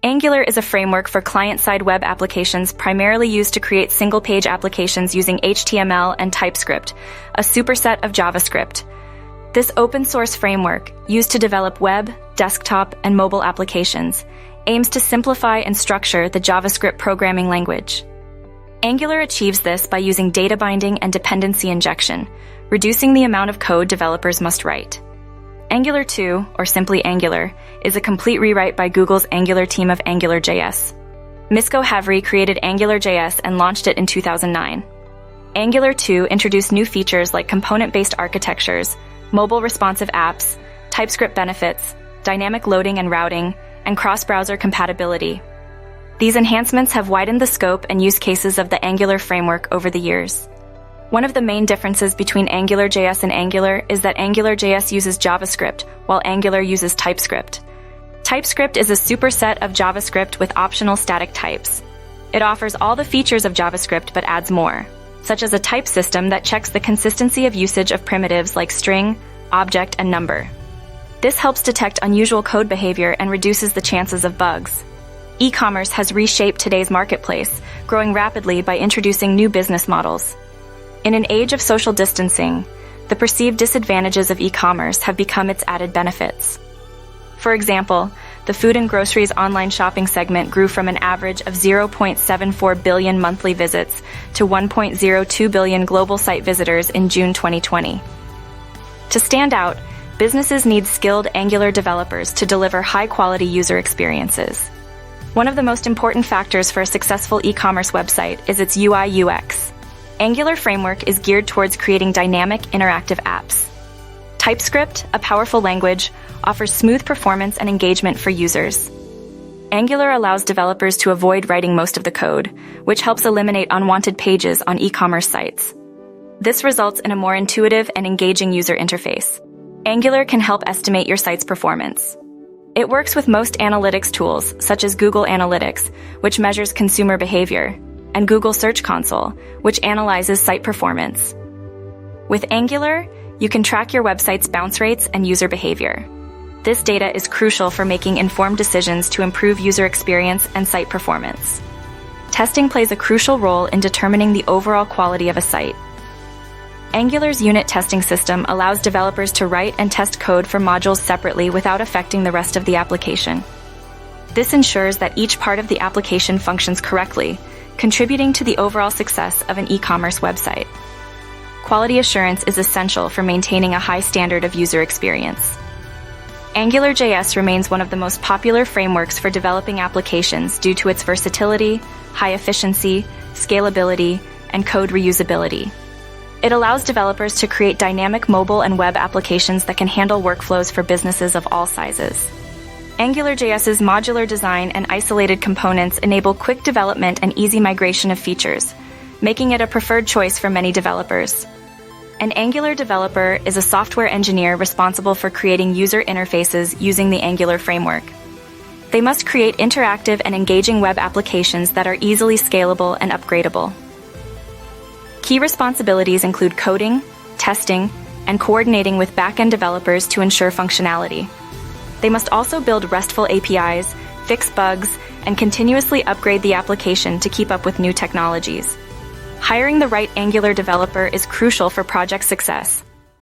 Angular is a framework for client-side web applications primarily used to create single-page applications using HTML and TypeScript, a superset of JavaScript. This open-source framework, used to develop web, desktop, and mobile applications, aims to simplify and structure the JavaScript programming language. Angular achieves this by using data binding and dependency injection, reducing the amount of code developers must write. Angular 2, or simply Angular, is a complete rewrite by Google's Angular team of AngularJS. Misko Havri created AngularJS and launched it in 2009. Angular 2 introduced new features like component-based architectures, mobile responsive apps, TypeScript benefits, dynamic loading and routing, and cross-browser compatibility. These enhancements have widened the scope and use cases of the Angular framework over the years. One of the main differences between AngularJS and Angular is that AngularJS uses JavaScript, while Angular uses TypeScript. TypeScript is a superset of JavaScript with optional static types. It offers all the features of JavaScript but adds more, such as a type system that checks the consistency of usage of primitives like string, object, and number. This helps detect unusual code behavior and reduces the chances of bugs. E-commerce has reshaped today's marketplace, growing rapidly by introducing new business models. In an age of social distancing, the perceived disadvantages of e-commerce have become its added benefits. For example, the food and groceries online shopping segment grew from an average of 0.74 billion monthly visits to 1.02 billion global site visitors in June 2020. To stand out, businesses need skilled Angular developers to deliver high-quality user experiences. One of the most important factors for a successful e-commerce website is its UI/UX. Angular framework is geared towards creating dynamic, interactive apps. TypeScript, a powerful language, offers smooth performance and engagement for users. Angular allows developers to avoid writing most of the code, which helps eliminate unwanted pages on e-commerce sites. This results in a more intuitive and engaging user interface. Angular can help estimate your site's performance. It works with most analytics tools, such as Google Analytics, which measures consumer behavior, and Google Search Console, which analyzes site performance. With Angular, you can track your website's bounce rates and user behavior. This data is crucial for making informed decisions to improve user experience and site performance. Testing plays a crucial role in determining the overall quality of a site. Angular's unit testing system allows developers to write and test code for modules separately without affecting the rest of the application. This ensures that each part of the application functions correctly, contributing to the overall success of an e-commerce website. Quality assurance is essential for maintaining a high standard of user experience. AngularJS remains one of the most popular frameworks for developing applications due to its versatility, high efficiency, scalability, and code reusability. It allows developers to create dynamic mobile and web applications that can handle workflows for businesses of all sizes. AngularJS's modular design and isolated components enable quick development and easy migration of features, making it a preferred choice for many developers. An Angular developer is a software engineer responsible for creating user interfaces using the Angular framework. They must create interactive and engaging web applications that are easily scalable and upgradable. Key responsibilities include coding, testing, and coordinating with back-end developers to ensure functionality. They must also build RESTful APIs, fix bugs, and continuously upgrade the application to keep up with new technologies. Hiring the right Angular developer is crucial for project success.